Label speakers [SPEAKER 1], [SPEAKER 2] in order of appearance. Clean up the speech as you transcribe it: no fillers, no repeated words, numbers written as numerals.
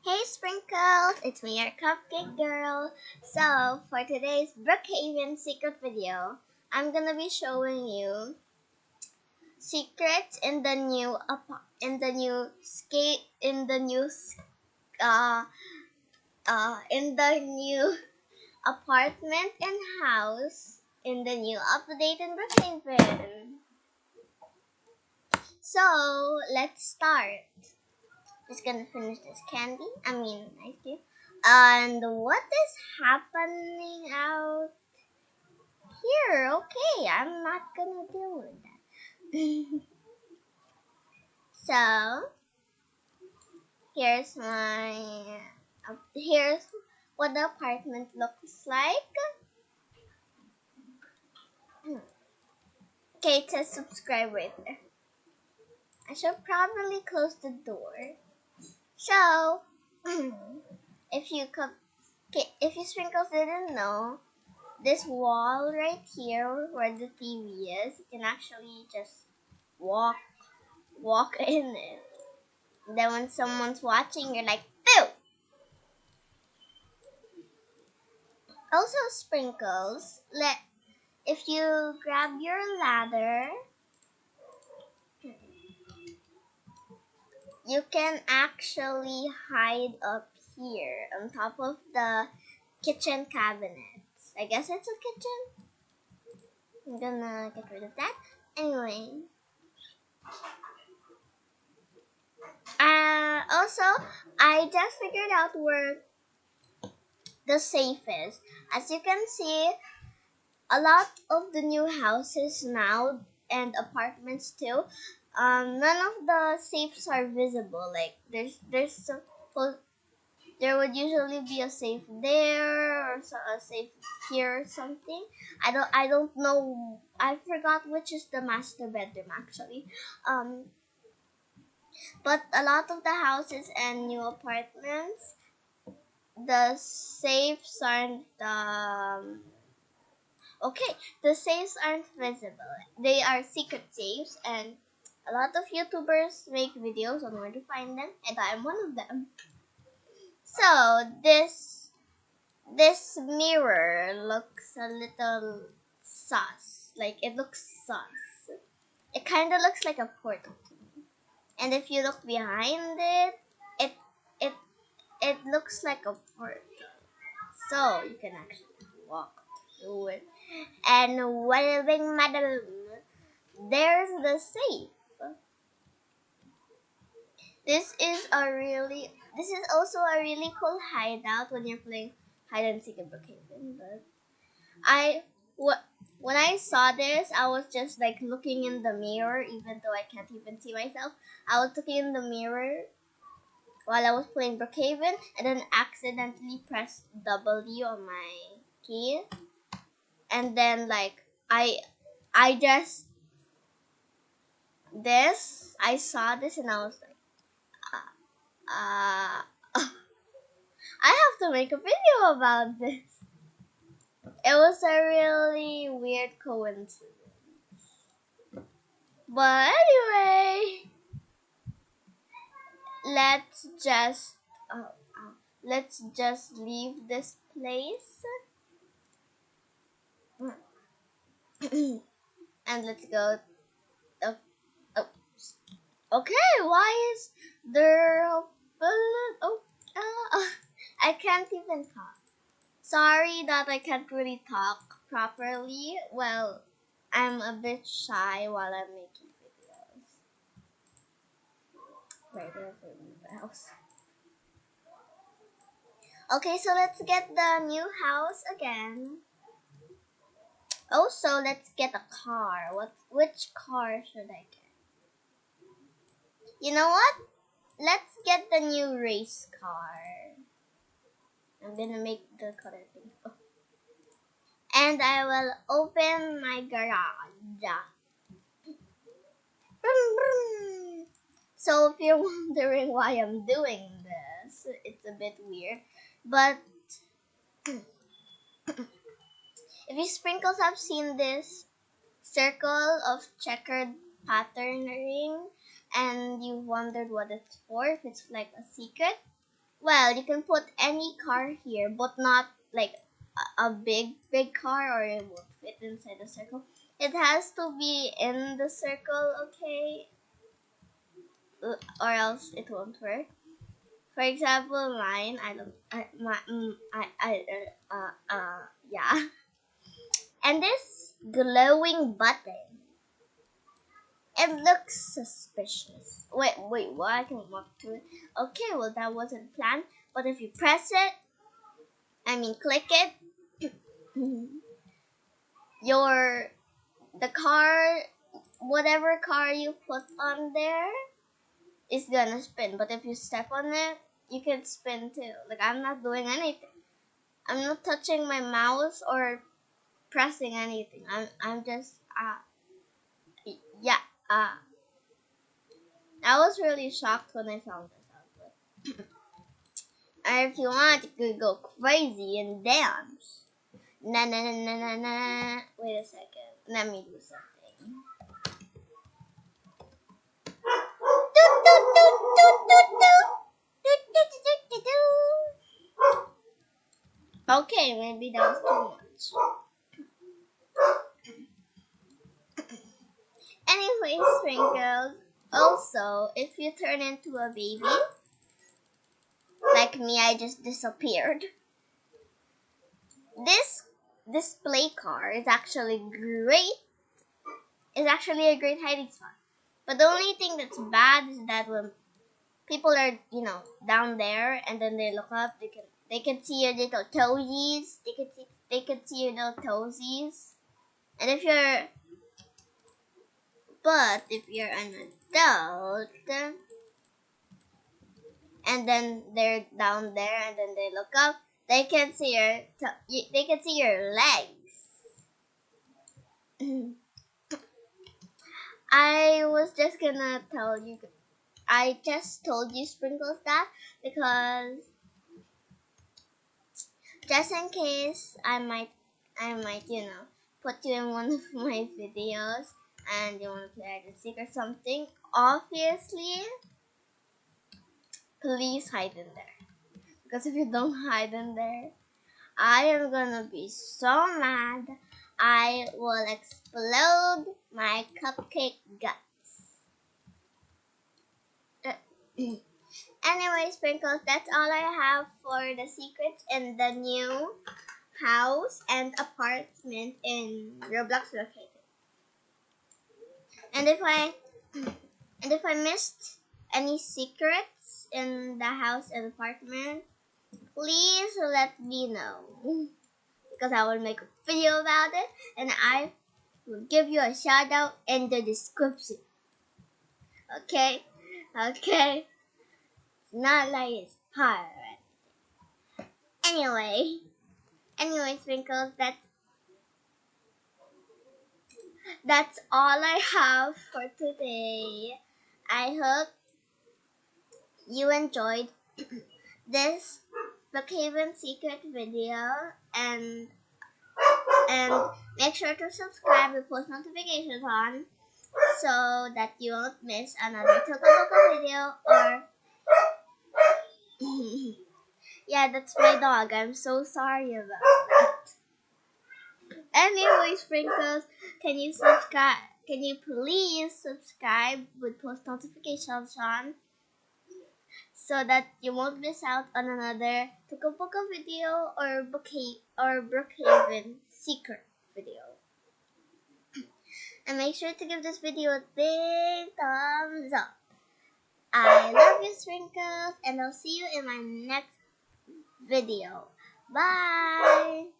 [SPEAKER 1] Hey Sprinkles, it's me, your cupcake girl. So for today's Brookhaven secret video, I'm gonna be showing you secrets in the new uh in the new apartment and house in the new update in Brookhaven. So let's start. Just gonna finish this candy. Ice cream. And what is happening out here? Okay, I'm not gonna deal with that. So here's here's what the apartment looks like. Okay, it says subscribe right there. I should probably close the door. So if you sprinkles didn't know, this wall right here where the TV is, you can actually just walk in it. And then when someone's watching, you're like, boo! Also, sprinkles. If you grab your ladder, you can actually hide up here on top of the kitchen cabinets. I guess it's a kitchen. I'm gonna get rid of that. Anyway. Also, I just figured out where the safe is. As you can see, a lot of the new houses now and apartments too, none of the safes are visible. Like there would usually be a safe there or a safe here or something. I don't know. I forgot which is the master bedroom actually. But a lot of the houses and new apartments, the safes aren't the safes aren't visible. They are secret safes, and a lot of YouTubers make videos on where to find them, and I'm one of them. So this mirror looks a little sus. Like it looks sus. It kind of looks like a portal to me. And if you look behind it, it it it looks like a portal. So you can actually walk through it. And waving madam, there's the safe. This is also a really cool hideout when you're playing hide and seek in Brookhaven. But when I saw this, I was just like looking in the mirror, even though I can't even see myself. I was looking in the mirror while I was playing Brookhaven, and then accidentally pressed W on my key, and then I saw this and I was like, uh, I have to make a video about this. It was a really weird coincidence. But anyway, let's just leave this place and let's go. Oh, oh. Okay, why is there a balloon? I can't even talk. Sorry that I can't really talk properly. Well, I'm a bit shy while I'm making videos. Right there for the house. Okay, so let's get the new house again. Also, let's get a car. Which car should I get? You know what? Let's get the new race car. I'm gonna make the color pink. Oh. And I will open my garage. Vroom, vroom. So if you're wondering why I'm doing this, it's a bit weird. But if you sprinkles have seen this circle of checkered patterning and you wondered what it's for, if it's like a secret, Well, you can put any car here, but not like a big car, or it won't fit inside the circle. It has to be in the circle, okay? Or else it won't work. For example, mine, I don't, yeah. And this glowing button, it looks suspicious. Wait, what? I can walk to it. Okay, well, that wasn't planned. But if you press it, click it, your, the car, whatever car you put on there is gonna spin. But if you step on it, you can spin too. Like, I'm not doing anything. I'm not touching my mouse or pressing anything. I'm just yeah. I was really shocked when I found this out. And if you want, you could go crazy and dance. Na na na na na na. Wait a second. Let me do something. Okay, maybe that was too much. Anyway, Sprinkles. Also, if you turn into a baby, like me, I just disappeared. This display car is actually great. It's actually a great hiding spot. But the only thing that's bad is that when people are, down there and then they look up, they can see your little toesies. They can see your little toesies. And if you're an adult, and then they're down there and then they look up, they can see your legs. I was just gonna tell you. I just told you, Sprinkles, that because just in case I might put you in one of my videos and you want to play hide and seek or something. Obviously, please hide in there, because if you don't hide in there, I am gonna be so mad. I will explode my cupcake guts. Anyway, Sprinkles, that's all I have for the secrets in the new house and apartment in Roblox located. And if I missed any secrets in the house and apartment, please let me know, because I will make a video about it and I will give you a shout out in the description. Okay? Okay. It's not like it's hard. Anyway, Sprinkles, that's all I have for today. I hope you enjoyed this Brookhaven secret video, and make sure to subscribe with post notifications on, so that you won't miss another Toka video. Or yeah, that's my dog. I'm so sorry about that. Anyway, Sprinkles, can you subscribe? Can you please subscribe with post notifications on, so that you won't miss out on another Tuka video or Brookhaven secret video. And make sure to give this video a big thumbs up. I love you, Sprinkles, and I'll see you in my next video. Bye!